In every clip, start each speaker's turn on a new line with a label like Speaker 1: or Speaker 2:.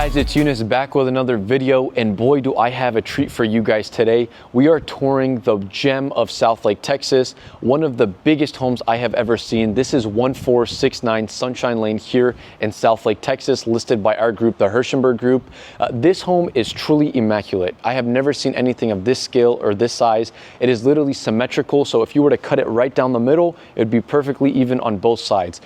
Speaker 1: guys, it's Younes back with another video, and boy do I have a treat for you guys today. We are touring the gem of Southlake, Texas, one of the biggest homes I have ever seen. This is 1469 Sunshine Lane here in Southlake, Texas, listed by our group, the Hirschenberg Group. This home is truly immaculate. I have never seen anything of this scale or this size. It is literally symmetrical, so if you were to cut it right down the middle, it would be perfectly even on both sides.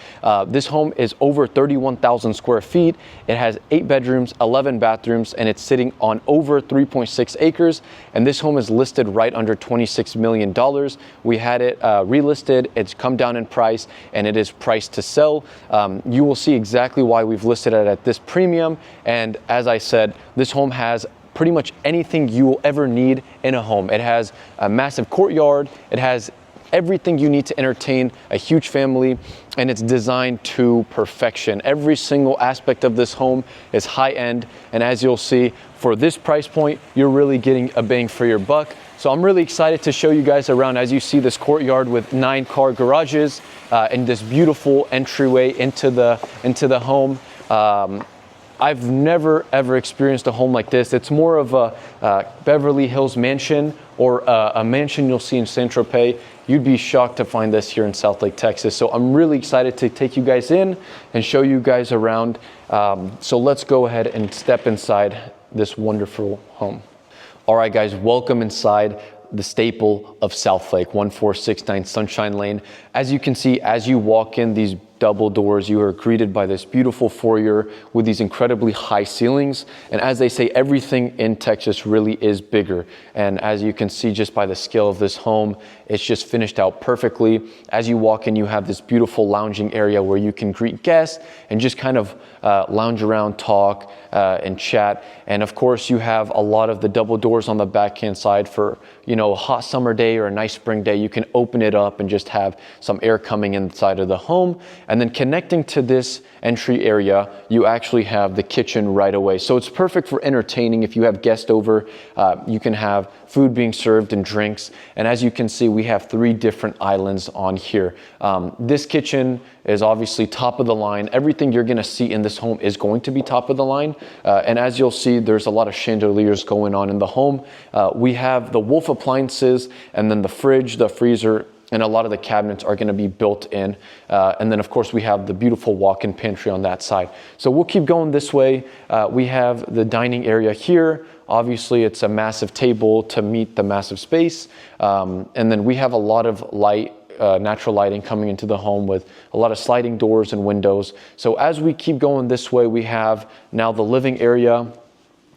Speaker 1: This home is over 31,000 square feet. It has 8 bedrooms, 11 bathrooms, and it's sitting on over 3.6 acres. And this home is listed right under $26 million. We had it relisted. It's come down in price, and it is priced to sell. You will see exactly why we've listed it at this premium. And as I said, this home has pretty much anything you will ever need in a home. It has a massive courtyard. It has everything you need to entertain a huge family, and it's designed to perfection. Every single aspect of this home is high end, and as you'll see, for this price point, you're really getting a bang for your buck. So I'm really excited to show you guys around. As you see, this courtyard with 9 car garages and this beautiful entryway into the home. I've never ever experienced a home like this. It's more of a Beverly Hills mansion or a mansion you'll see in Saint-Tropez. You'd be shocked to find this here in Southlake, Texas. So I'm really excited to take you guys in and show you guys around. So let's go ahead and step inside this wonderful home. All right, guys, welcome inside the staple of Southlake, 1469 Sunshine Lane. As you can see, as you walk in these double doors, you are greeted by this beautiful foyer with these incredibly high ceilings. And as they say, everything in Texas really is bigger. And as you can see just by the scale of this home, it's just finished out perfectly. As you walk in, you have this beautiful lounging area where you can greet guests and just kind of lounge around, talk, and chat. And of course, you have a lot of the double doors on the backhand side for, you know, a hot summer day or a nice spring day. You can open it up and just have some air coming inside of the home. And then connecting to this entry area, you actually have the kitchen right away. So it's perfect for entertaining. If you have guests over, you can have food being served and drinks. And as you can see, we have 3 different islands on here. This kitchen is obviously top of the line. Everything you're gonna see in this home is going to be top of the line. And as you'll see, there's a lot of chandeliers going on in the home. We have the Wolf appliances, and then the fridge, the freezer, and a lot of the cabinets are gonna be built in. And then of course we have the beautiful walk-in pantry on that side. So we'll keep going this way. We have the dining area here. Obviously it's a massive table to meet the massive space. And then we have a lot of light, natural lighting coming into the home with a lot of sliding doors and windows. So as we keep going this way, we have now the living area.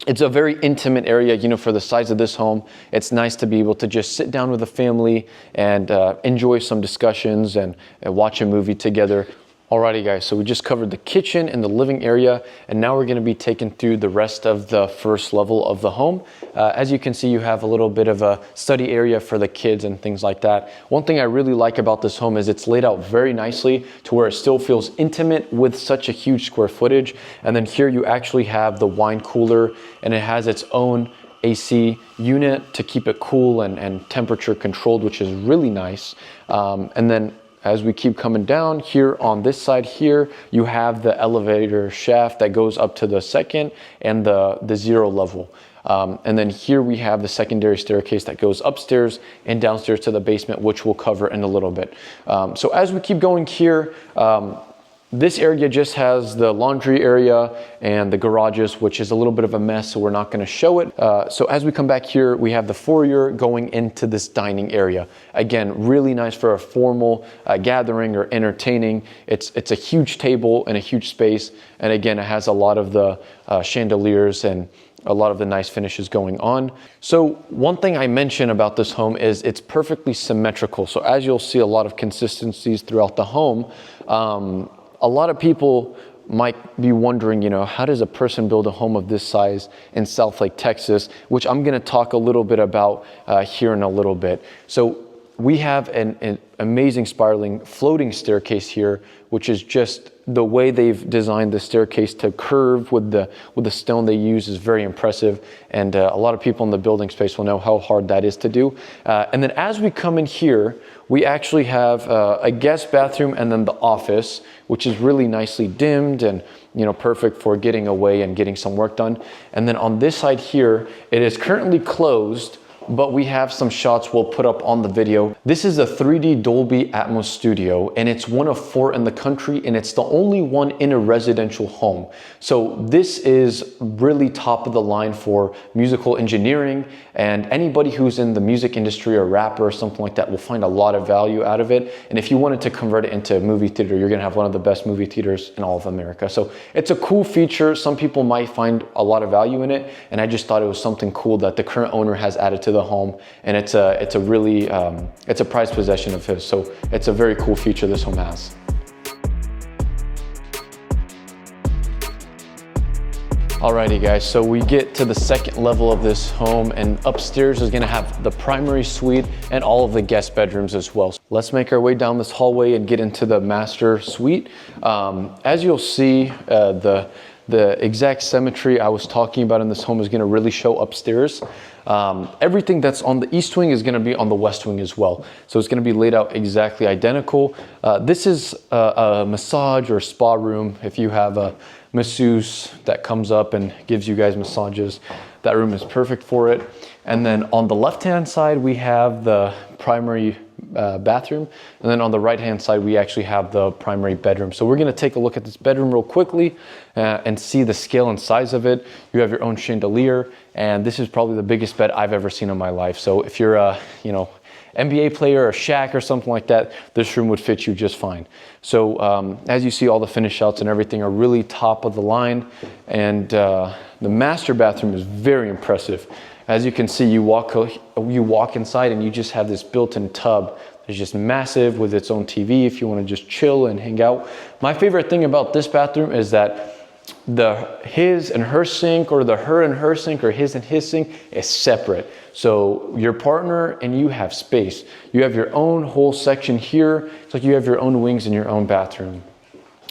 Speaker 1: It's a very intimate area, you know, for the size of this home. It's nice to be able to just sit down with the family and enjoy some discussions and watch a movie together. Alrighty guys, so we just covered the kitchen and the living area, and now we're gonna be taken through the rest of the first level of the home. As you can see, you have a little bit of a study area for the kids and things like that. One thing I really like about this home is it's laid out very nicely to where it still feels intimate with such a huge square footage. And then here you actually have the wine cooler, and it has its own AC unit to keep it cool and temperature controlled, which is really nice. And then as we keep coming down here on this side here, you have the elevator shaft that goes up to the 2nd and the 0 level. And then here we have the secondary staircase that goes upstairs and downstairs to the basement, which we'll cover in a little bit. So as we keep going here, this area just has the laundry area and the garages, which is a little bit of a mess, so we're not going to show it. So as we come back here, we have the foyer going into this dining area. Again, really nice for a formal gathering or entertaining. It's a huge table and a huge space. And again, it has a lot of the chandeliers and a lot of the nice finishes going on. So one thing I mentioned about this home is it's perfectly symmetrical. So as you'll see, a lot of consistencies throughout the home. A lot of people might be wondering, you know, how does a person build a home of this size in Southlake, Texas, which I'm going to talk a little bit about here in a little bit. So we have an amazing spiraling floating staircase here, which is just the way they've designed the staircase to curve with the stone they use is very impressive. And a lot of people in the building space will know how hard that is to do. And then as we come in here, we actually have a guest bathroom and then the office, which is really nicely dimmed and perfect for getting away and getting some work done. And then on this side here, it is currently closed, but we have some shots we'll put up on the video. This is a 3D Dolby Atmos studio, and it's one of 4 in the country, and it's the only one in a residential home. So this is really top of the line for musical engineering, and anybody who's in the music industry or rapper or something like that will find a lot of value out of it. And if you wanted to convert it into a movie theater, you're gonna have one of the best movie theaters in all of America. So it's a cool feature. Some people might find a lot of value in it, and I just thought it was something cool that the current owner has added to the home, and it's a really it's a prized possession of his. So it's a very cool feature this home has. Alrighty guys, so we get to the second level of this home, and upstairs is gonna have the primary suite and all of the guest bedrooms as well. Let's make our way down this hallway and get into the master suite. As you'll see, the exact symmetry I was talking about in this home is gonna really show upstairs. Everything that's on the east wing is gonna be on the west wing as well. So it's gonna be laid out exactly identical. This is a massage or spa room. If you have a masseuse that comes up and gives you guys massages, that room is perfect for it. And then on the left-hand side, we have the primary bathroom. And then on the right-hand side, we actually have the primary bedroom. So we're gonna take a look at this bedroom real quickly and see the scale and size of it. You have your own chandelier, and this is probably the biggest bed I've ever seen in my life. So if you're a, NBA player or Shaq or something like that, this room would fit you just fine. So as you see, all the finish outs and everything are really top of the line. And the master bathroom is very impressive. As you can see, you walk inside and you just have this built-in tub. It's just massive with its own TV if you want to just chill and hang out. My favorite thing about this bathroom is that the his and her sink, or the her and her sink, or his and his sink is separate. So your partner and you have space. You have your own whole section here. It's like you have your own wings in your own bathroom.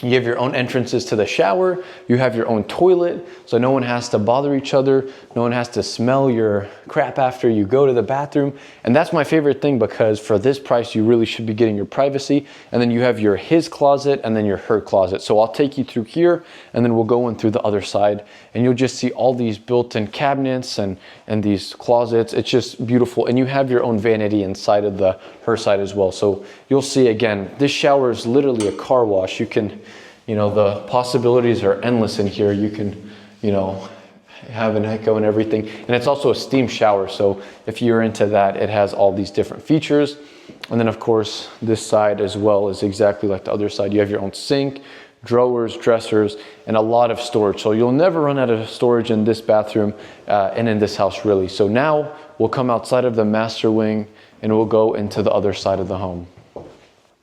Speaker 1: You have your own entrances to the shower. You have your own toilet, so no one has to bother each other. No one has to smell your crap after you go to the bathroom. And that's my favorite thing, because for this price, you really should be getting your privacy. And then you have your his closet and then your her closet. So I'll take you through here, and then we'll go in through the other side, and you'll just see all these built-in cabinets and these closets. It's just beautiful. And you have your own vanity inside of the her side as well. So you'll see, again, this shower is literally a car wash. You can, the possibilities are endless in here. You can, have an echo and everything. And it's also a steam shower. So if you're into that, it has all these different features. And then of course, this side as well is exactly like the other side. You have your own sink, drawers, dressers, and a lot of storage. So you'll never run out of storage in this bathroom and in this house, really. So now we'll come outside of the master wing and we'll go into the other side of the home.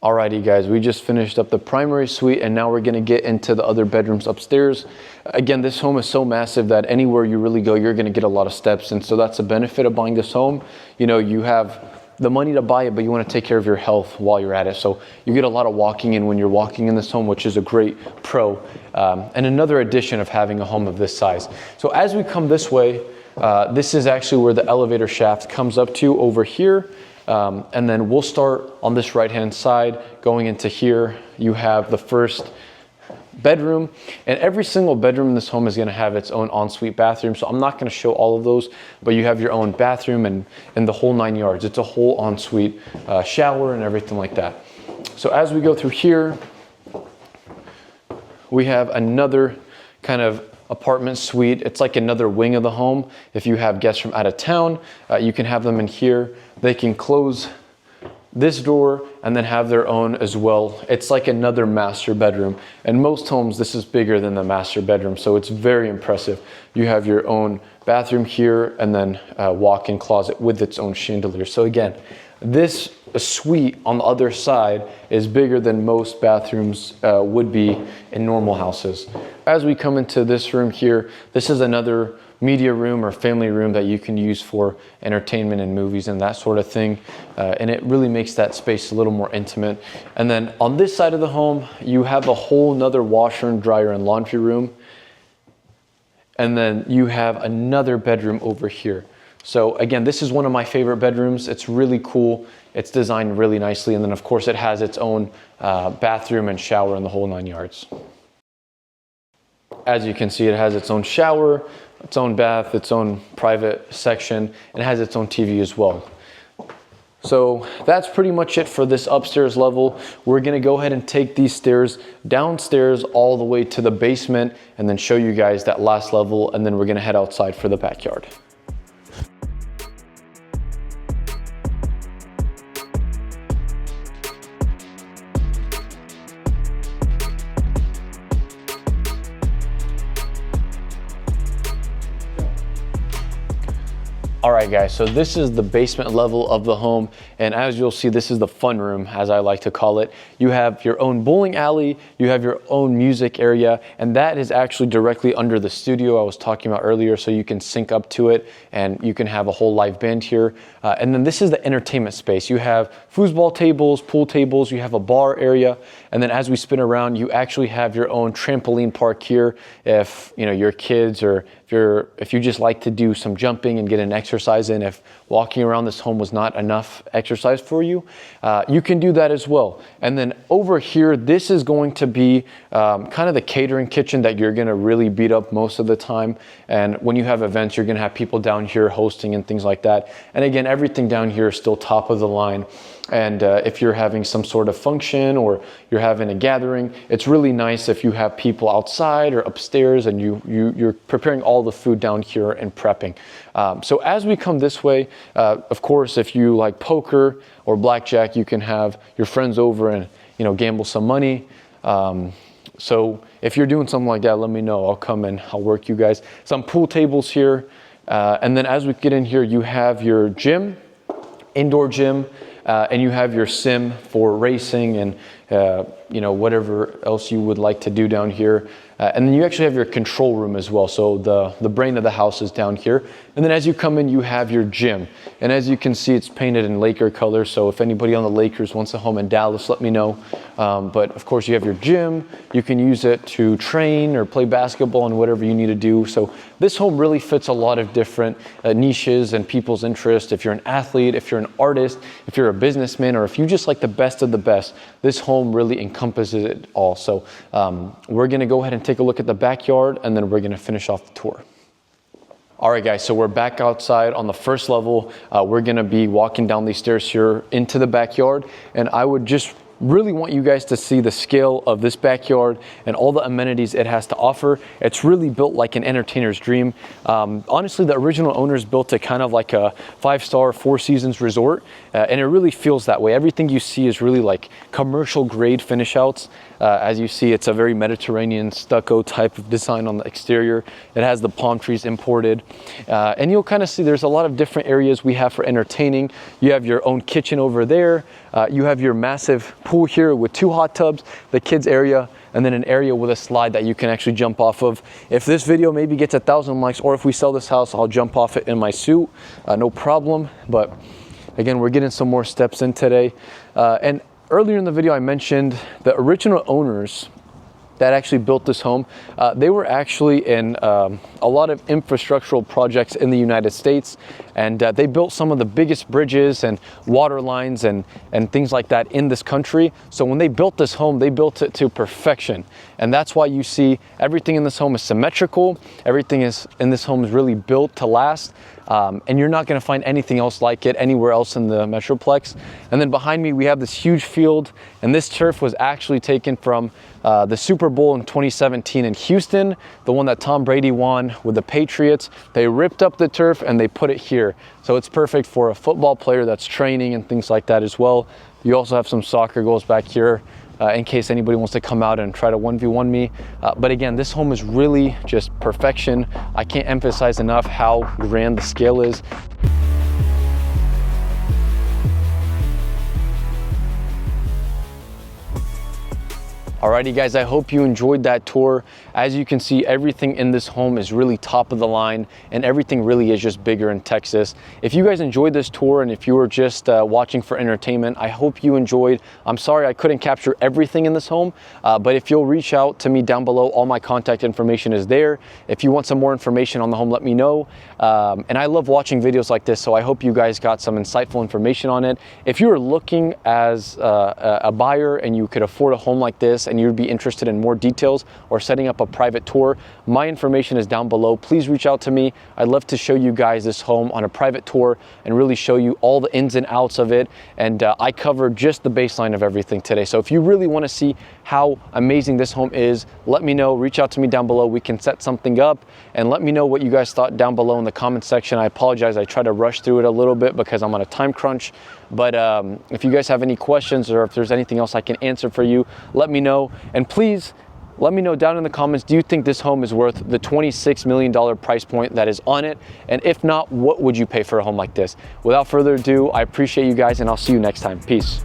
Speaker 1: Alrighty guys, we just finished up the primary suite, and now we're gonna get into the other bedrooms upstairs. Again, this home is so massive that anywhere you really go, you're gonna get a lot of steps. And so that's a benefit of buying this home. You have the money to buy it, but you wanna take care of your health while you're at it. So you get a lot of walking in when you're walking in this home, which is a great pro. And another addition of having a home of this size. So as we come this way, this is actually where the elevator shaft comes up to over here. And then we'll start on this right-hand side. Going into here, you have the first bedroom, and every single bedroom in this home is gonna have its own ensuite bathroom. So I'm not gonna show all of those, but you have your own bathroom and the whole 9 yards. It's a whole ensuite shower and everything like that. So as we go through here, we have another kind of apartment suite. It's like another wing of the home. If you have guests from out of town, you can have them in here. They can close this door and then have their own as well. It's like another master bedroom. And most homes, this is bigger than the master bedroom. So it's very impressive. You have your own bathroom here and then a walk-in closet with its own chandelier. So again, this suite on the other side is bigger than most bathrooms would be in normal houses. As we come into this room here, this is another media room or family room that you can use for entertainment and movies and that sort of thing. And it really makes that space a little more intimate. And then on this side of the home, you have a whole nother washer and dryer and laundry room. And then you have another bedroom over here. So again, this is one of my favorite bedrooms. It's really cool. It's designed really nicely. And then of course it has its own bathroom and shower in the whole 9 yards. As you can see, it has its own shower, its own bath, its own private section, and it has its own TV as well. So that's pretty much it for this upstairs level. We're gonna go ahead and take these stairs downstairs all the way to the basement and then show you guys that last level, and then we're gonna head outside for the backyard. All right guys, so this is the basement level of the home, and as you'll see, this is the fun room, as I like to call it. You have your own bowling alley, you have your own music area, and that is actually directly under the studio I was talking about earlier, so you can sync up to it and you can have a whole live band here. And then this is the entertainment space. You have foosball tables, pool tables, you have a bar area, and then as we spin around, you actually have your own trampoline park here if your kids, or if you just like to do some jumping and get an exercise in, if walking around this home was not enough exercise for you, you can do that as well. And then over here, this is going to be kind of the catering kitchen that you're gonna really beat up most of the time. And when you have events, you're gonna have people down here hosting and things like that. And again, everything down here is still top of the line. And if you're having some sort of function or you're having a gathering, it's really nice if you have people outside or upstairs and you're preparing all the food down here and prepping. So as we come this way, of course, if you like poker or blackjack, you can have your friends over and gamble some money. So if you're doing something like that, let me know. I'll come and I'll work you guys. Some pool tables here. And then as we get in here, you have your gym, indoor gym, and you have your sim for racing and whatever else you would like to do down here. And then you actually have your control room as well. So the brain of the house is down here. And then as you come in, you have your gym. And as you can see, it's painted in Laker color. So if anybody on the Lakers wants a home in Dallas, let me know. But of course you have your gym. You can use it to train or play basketball and whatever you need to do. So this home really fits a lot of different niches and people's interests. If you're an athlete, if you're an artist, if you're a businessman, or if you just like the best of the best, this home really encompasses it all. So we're gonna go ahead and take a look at the backyard, and then we're gonna finish off the tour. All right guys, so we're back outside on the first level. We're gonna be walking down these stairs here into the backyard, and I would just really want you guys to see the scale of this backyard and all the amenities it has to offer. It's really built like an entertainer's dream. Honestly, the original owners built it kind of like a 5-star, 4 seasons resort, and it really feels that way. Everything you see is really like commercial grade finish outs. As you see, it's a very Mediterranean stucco type of design on the exterior. It has the palm trees imported. And you'll kind of see there's a lot of different areas we have for entertaining. You have your own kitchen over there. You have your massive pool here with 2 hot tubs, the kids area, and then an area with a slide that you can actually jump off of. If this video maybe gets 1,000 likes, or if we sell this house, I'll jump off it in my suit, no problem. But again, we're getting some more steps in today. And earlier in the video, I mentioned the original owners that actually built this home. They were actually in a lot of infrastructural projects in the United States, and they built some of the biggest bridges and water lines and things like that in this country. So when they built this home, they built it to perfection. And that's why you see everything in this home is symmetrical. Everything in this home is really built to last. And you're not gonna find anything else like it anywhere else in the Metroplex. And then behind me, we have this huge field, and this turf was actually taken from the Super Bowl in 2017 in Houston, the one that Tom Brady won with the Patriots. They ripped up the turf and they put it here. So it's perfect for a football player that's training and things like that as well. You also have some soccer goals back here in case anybody wants to come out and try to 1v1 me. But again, this home is really just perfection. I can't emphasize enough how grand the scale is. Alrighty guys, I hope you enjoyed that tour. As you can see, everything in this home is really top of the line, and everything really is just bigger in Texas. If you guys enjoyed this tour, and if you were just watching for entertainment, I hope you enjoyed. I'm sorry I couldn't capture everything in this home, but if you'll reach out to me down below, all my contact information is there. If you want some more information on the home, let me know. And I love watching videos like this, so I hope you guys got some insightful information on it. If you are looking as a buyer and you could afford a home like this, and you'd be interested in more details or setting up a private tour, my information is down below. Please reach out to me. I'd love to show you guys this home on a private tour and really show you all the ins and outs of it. And I covered just the baseline of everything today. So if you really want to see how amazing this home is, let me know. Reach out to me down below. We can set something up, and let me know what you guys thought down below in the comment section. I apologize, I tried to rush through it a little bit because I'm on a time crunch. But if you guys have any questions, or if there's anything else I can answer for you, let me know. And please let me know down in the comments, do you think this home is worth the $26 million price point that is on it? And if not, what would you pay for a home like this? Without further ado, I appreciate you guys, and I'll see you next time. Peace.